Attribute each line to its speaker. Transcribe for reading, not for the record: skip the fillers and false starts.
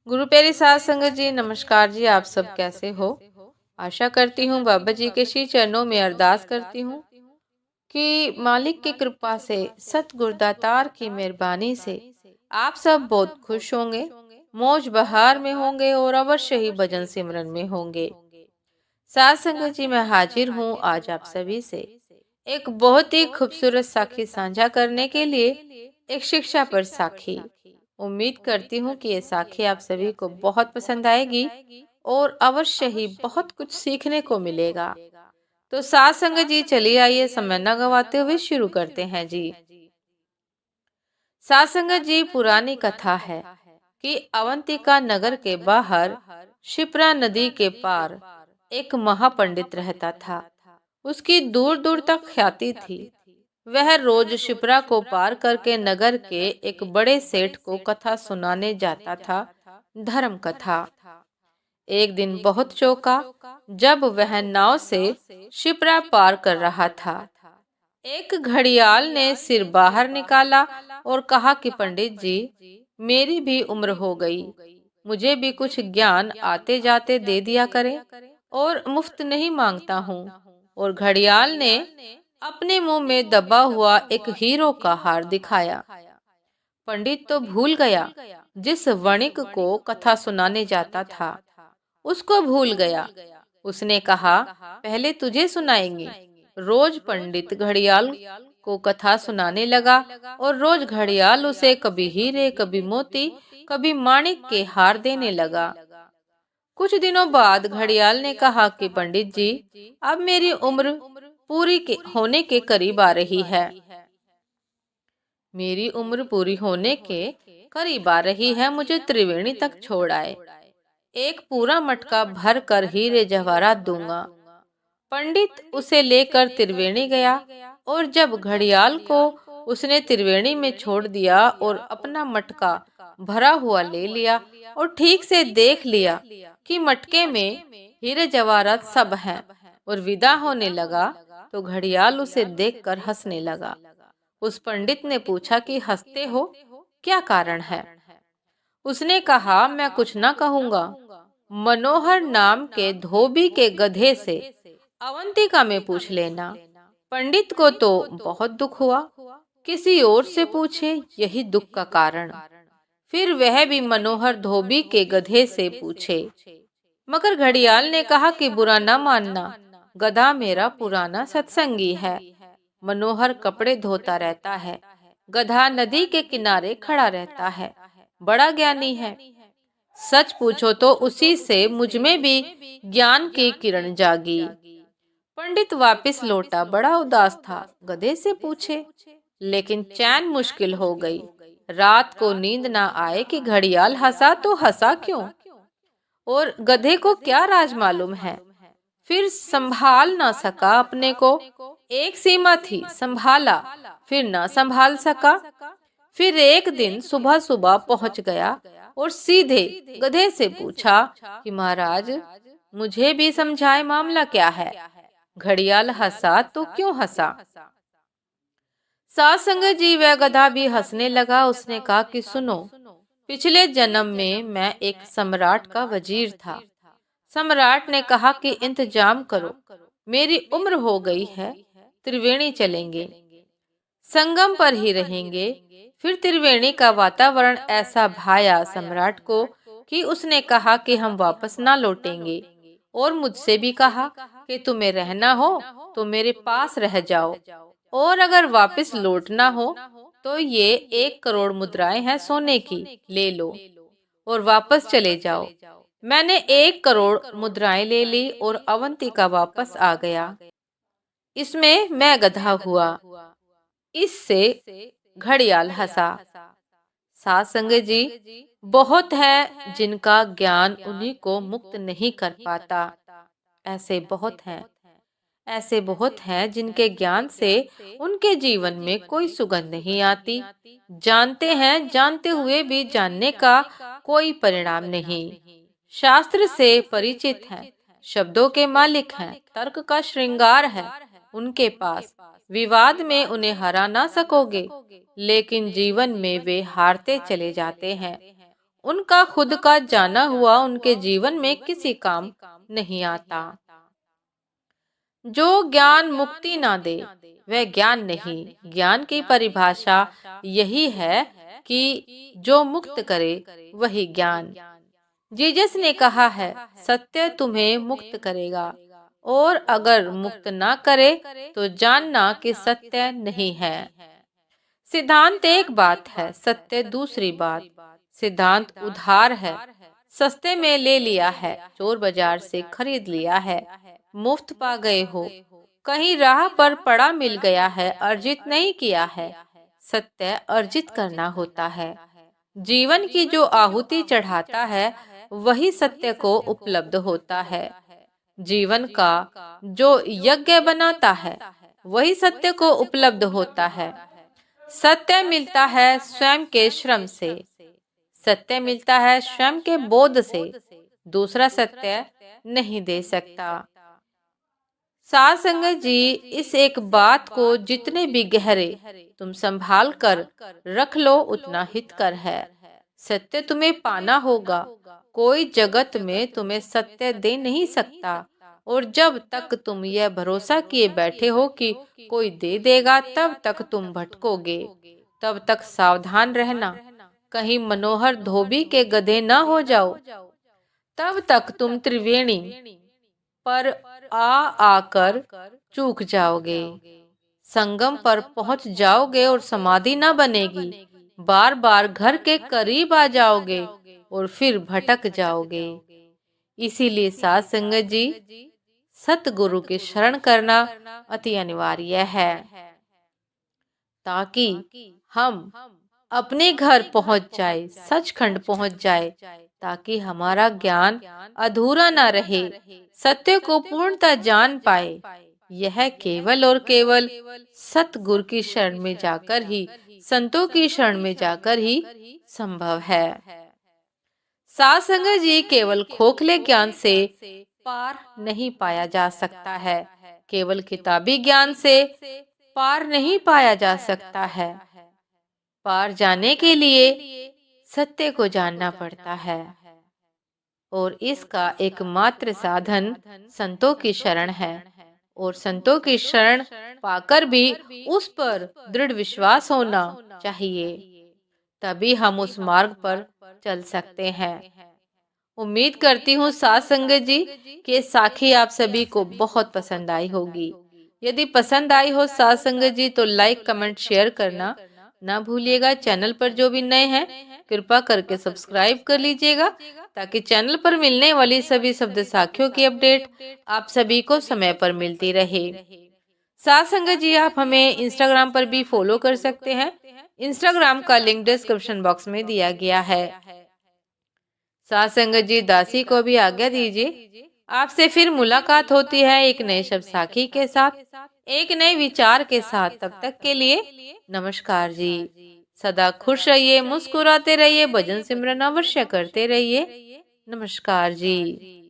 Speaker 1: गुरु प्यारी साध संगत जी, नमस्कार जी। आप सब कैसे हो? आशा करती हूँ बाबा जी के श्री चरणों में अरदास करती हूँ कि मालिक की कृपा से, सतगुरु दातार की मेहरबानी से आप सब बहुत खुश होंगे, मौज बहार में होंगे और अवश्य ही भजन सिमरन में होंगे। साध संगत जी, मैं हाजिर हूँ आज आप सभी से एक बहुत ही खूबसूरत साखी साझा करने के लिए, एक शिक्षा पर साखी। उम्मीद करती हूँ कि ये साखी आप सभी को बहुत पसंद आएगी और अवश्य ही बहुत कुछ सीखने को मिलेगा। तो साध संगत जी, चलिए आइए समय न गवाते हुए शुरू करते हैं जी। साध संगत जी, पुरानी कथा है कि अवंतिका नगर के बाहर शिप्रा नदी के पार एक महापंडित रहता था। उसकी दूर दूर तक ख्याति थी। वह रोज शिप्रा को पार करके नगर के एक बड़े सेठ को कथा सुनाने जाता था, धर्म कथा। एक दिन बहुत चौंका जब वह नाव से शिप्रा पार कर रहा था। एक घड़ियाल ने सिर बाहर निकाला और कहा कि पंडित जी, मेरी भी उम्र हो गई, मुझे भी कुछ ज्ञान आते जाते दे दिया करें, और मुफ्त नहीं मांगता हूँ। और घड़ियाल ने अपने मुंह में दबा हुआ एक हीरो का हार दिखाया। पंडित तो भूल गया, जिस वणिक को कथा सुनाने जाता था उसको भूल गया। उसने कहा, पहले तुझे सुनाएंगे। रोज पंडित घड़ियाल को कथा सुनाने लगा और रोज घड़ियाल उसे कभी हीरे, कभी मोती, कभी माणिक के हार देने लगा। कुछ दिनों बाद घड़ियाल ने कहा कि पंडित जी, अब मेरी उम्र पूरी होने के करीब आ रही है। मेरी उम्र पूरी होने के करीब आ रही है, मुझे त्रिवेणी तक छोड़ आए। एक पूरा मटका भर कर हीरे जवाहरात दूंगा। पंडित उसे लेकर त्रिवेणी गया और जब घड़ियाल को उसने त्रिवेणी में छोड़ दिया और अपना मटका भरा हुआ ले लिया और ठीक से देख लिया कि मटके में हीरे जवाहरात सब हैं और विदा होने लगा, तो घड़ियाल उसे देखकर हंसने लगा। उस पंडित ने पूछा कि हंसते हो, क्या कारण है? उसने कहा, मैं कुछ ना कहूंगा, मनोहर नाम के धोबी के गधे से अवंतिका में पूछ लेना। पंडित को तो बहुत दुख हुआ, किसी और से पूछे यही दुख का कारण। फिर वह भी मनोहर धोबी के गधे से पूछे। मगर घड़ियाल ने कहा कि बुरा न मानना, गधा मेरा पुराना सत्संगी है। मनोहर कपड़े धोता रहता है, गधा नदी के किनारे खड़ा रहता है, बड़ा ज्ञानी है। सच पूछो तो उसी से मुझ में भी ज्ञान की किरण जागी। पंडित वापस लौटा, बड़ा उदास था। गधे से पूछे, लेकिन चैन मुश्किल हो गई। रात को नींद ना आए कि घड़ियाल हंसा तो हंसा क्यों, और गधे को क्या राज मालूम है। फिर संभाल ना सका अपने को, एक सीमा थी, संभाला फिर ना संभाल सका। फिर एक दिन सुबह सुबह पहुंच गया और सीधे गधे से पूछा कि महाराज, मुझे भी समझाए, मामला क्या है। घड़ियाल हंसा तो क्यों हंसा? साध संगत जी, वह गधा भी हंसने लगा। उसने कहा कि सुनो, पिछले जन्म में मैं एक सम्राट का वजीर था। सम्राट ने कहा कि इंतजाम करो, मेरी उम्र हो गई है, त्रिवेणी चलेंगे, संगम पर ही रहेंगे। फिर त्रिवेणी का वातावरण ऐसा भाया सम्राट को कि उसने कहा कि हम वापस ना लौटेंगे, और मुझसे भी कहा कि तुम्हें रहना हो तो मेरे पास रह जाओ, और अगर वापस लौटना हो तो ये 1 करोड़ मुद्राएं हैं सोने की, ले लो और वापस चले जाओ। मैंने 1 करोड़ मुद्राएं ले ली और अवंतिका वापस आ गया। इसमें मैं गधा हुआ। इससे घड़ियाल हंसा। साध संगत जी, बहुत है जिनका ज्ञान उन्हीं को मुक्त नहीं कर पाता। ऐसे बहुत हैं, ऐसे बहुत हैं जिनके ज्ञान से उनके जीवन में कोई सुगंध नहीं आती। जानते हैं, जानते हुए भी जानने का कोई परिणाम नहीं। शास्त्र से परिचित हैं, शब्दों के मालिक हैं, तर्क का श्रृंगार है उनके पास। विवाद में उन्हें हरा ना सकोगे, लेकिन जीवन में वे हारते चले जाते हैं। उनका खुद का जाना हुआ उनके जीवन में किसी काम नहीं आता। जो ज्ञान मुक्ति ना दे वह ज्ञान नहीं। ज्ञान की परिभाषा यही है कि जो मुक्त करे वही ज्ञान। जीसस ने कहा है, सत्य तुम्हें मुक्त करेगा, और अगर मुक्त ना करे तो जानना कि सत्य नहीं है। सिद्धांत एक बात है, सत्य दूसरी बात। सिद्धांत उधार है, सस्ते में ले लिया है, चोर बाजार से खरीद लिया है, मुफ्त पा गए हो, कहीं राह पर पड़ा मिल गया है, अर्जित नहीं किया है। सत्य अर्जित करना होता है। जीवन की जो आहुति चढ़ाता है वही सत्य को उपलब्ध होता है। जीवन का जो यज्ञ बनाता है वही सत्य को उपलब्ध होता है। सत्य मिलता है स्वयं के श्रम से, सत्य मिलता है स्वयं के बोध से, दूसरा सत्य नहीं दे सकता। साध संगत जी, इस एक बात को जितने भी गहरे तुम संभाल कर रख लो उतना हितकर है। सत्य तुम्हें पाना होगा, कोई जगत में तुम्हें सत्य दे नहीं सकता। और जब तक तुम यह भरोसा किए बैठे हो कि कोई दे देगा, तब तक तुम भटकोगे। तब तक सावधान रहना, कहीं मनोहर धोबी के गधे न हो जाओ। तब तक तुम त्रिवेणी पर आकर चूक जाओगे। संगम पर पहुंच जाओगे और समाधि न बनेगी। बार बार घर के करीब आ जाओगे और फिर भटक जाओगे। इसीलिए साध संगत जी, सतगुरु की शरण करना अति अनिवार्य है, ताकि हम अपने घर पहुंच जाए, सचखंड पहुंच जाए, ताकि हमारा ज्ञान अधूरा न रहे, सत्य को पूर्णतः जान पाए। यह केवल और केवल सतगुरु की शरण में जाकर ही, संतों की शरण में जाकर ही संभव है। साध संगत जी, केवल खोखले ज्ञान से पार नहीं पाया जा सकता है, केवल किताबी ज्ञान से पार नहीं पाया जा सकता है। पार जाने के लिए सत्य को जानना पड़ता है, और इसका एकमात्र साधन संतों की शरण है। और संतों की शरण पाकर भी उस पर दृढ़ विश्वास होना चाहिए, तभी हम उस मार्ग पर चल सकते हैं। उम्मीद करती हूँ साध संगत जी कि साखी आप सभी को बहुत पसंद आई होगी। यदि पसंद आई हो साध संगत जी तो लाइक कमेंट शेयर करना ना भूलिएगा। चैनल पर जो भी नए हैं कृपा करके सब्सक्राइब कर लीजिएगा, ताकि चैनल पर मिलने वाली सभी शब्द साखियों की अपडेट आप सभी को समय पर मिलती रहे। साध संगत जी, आप हमें इंस्टाग्राम पर भी फॉलो कर सकते हैं। इंस्टाग्राम का लिंक डिस्क्रिप्शन बॉक्स में दिया गया है। साध संगत जी, दासी को भी आज्ञा दीजिए। आपसे फिर मुलाकात होती है एक नए शब्द साखी के साथ, एक नए विचार के साथ। तब तक के लिए नमस्कार जी। सदा खुश रहिए, मुस्कुराते रहिए, भजन सिमरन अवश्य करते रहिए। नमस्कार जी।